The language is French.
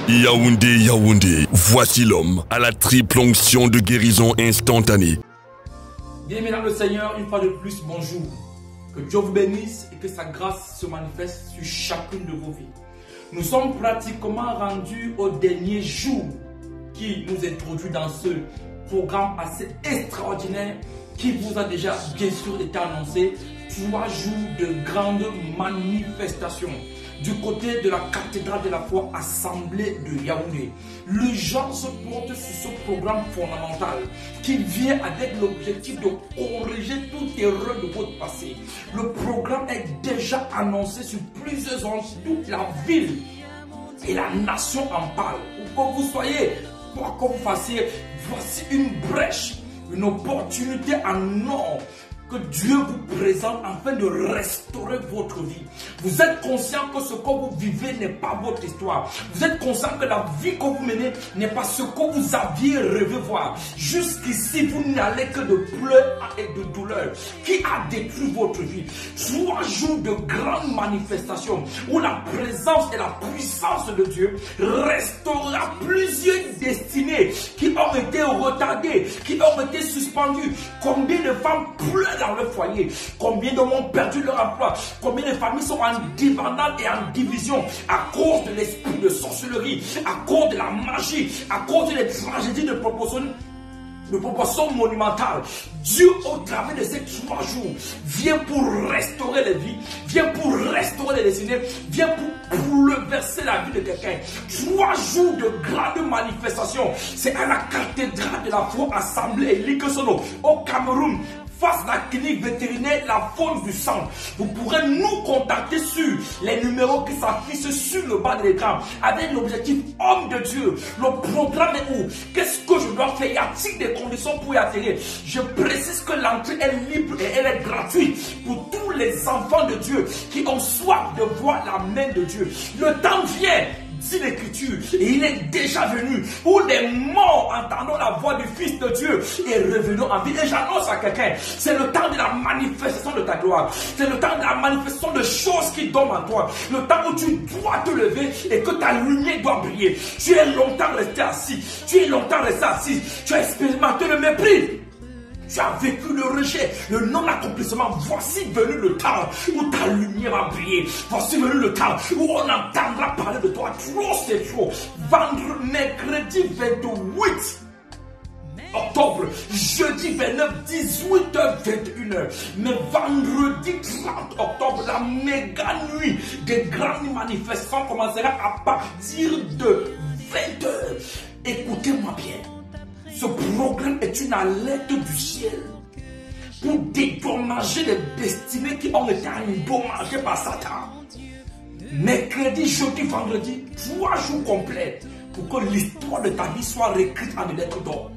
Yaoundé, Yaoundé, voici l'homme à la triple onction de guérison instantanée. Bien-aimés dans le Seigneur, une fois de plus, bonjour. Que Dieu vous bénisse et que sa grâce se manifeste sur chacune de vos vies. Nous sommes pratiquement rendus au dernier jour qui nous introduit dans ce programme assez extraordinaire qui vous a déjà bien sûr été annoncé. 3 jours de grandes manifestations du côté de la cathédrale de la foi assemblée de Yaoundé. L'urgence se porte sur ce programme fondamental qui vient avec l'objectif de corriger toute erreur de votre passé. Le programme est déjà annoncé sur plusieurs zones, toute la ville et la nation en parle. Pour que vous soyez, quoi que vous fassiez, voici une brèche, une opportunité en or que Dieu vous présente afin de restaurer votre vie. Vous êtes conscient que ce que vous vivez n'est pas votre histoire. Vous êtes conscient que la vie que vous menez n'est pas ce que vous aviez rêvé voir. Jusqu'ici, vous n'allez que de pleurs et de douleurs. Qui a détruit votre vie? 3 jours de grandes manifestations où la présence et la puissance de Dieu restaurera plusieurs destinées qui ont été retardées, qui ont été suspendues. Combien de femmes pleurent dans le foyer? Combien d'hommes ont perdu leur emploi? Combien de familles sont en débandade et en division à cause de l'esprit de sorcellerie, à cause de la magie, à cause des tragédies de proportion monumentale? Dieu, au travers de ces 3 jours, vient pour restaurer les vies, vient pour restaurer les destinées, vient pour bouleverser la vie de quelqu'un. 3 jours de grandes manifestations. C'est à la cathédrale de la foi assemblée Likesono, au Cameroun, face à la clinique vétérinaire La Faune du Sang. Vous pourrez nous contacter sur les numéros qui s'affichent sur le bas de l'écran avec l'objectif homme de Dieu. Le programme est où? Qu'est-ce que je dois faire? Y a-t-il des conditions pour y atterrir? Je précise que l'entrée est libre et elle est gratuite pour tous les enfants de Dieu qui ont soif de voir la main de Dieu. Le temps vient, dit l'Écriture, et il est déjà venu où les morts entendant la voix du Fils de Dieu et revenons en vie. Et j'annonce à quelqu'un, c'est le temps de la manifestation de ta gloire, c'est le temps de la manifestation de choses qui dorment en toi, le temps où tu dois te lever et que ta lumière doit briller. Tu es longtemps resté assis, tu es longtemps resté assis, tu as expérimenté le mépris, tu as vécu le rejet, le non-accomplissement. Voici venu le temps où ta lumière va briller. Voici venu le temps où on entendra parler de toi. Trop c'est trop. Mercredi 28 octobre, jeudi 29, 18h, 21h. Mais vendredi 30 octobre, la méga nuit des grandes manifestations commencera à partir de 20h. Écoutez-moi bien. Ce programme est une alerte du ciel pour dédommager les destinées qui ont été endommagées par Satan. Mercredi, jeudi, vendredi, 3 jours complets pour que l'histoire de ta vie soit réécrite en lettres d'or.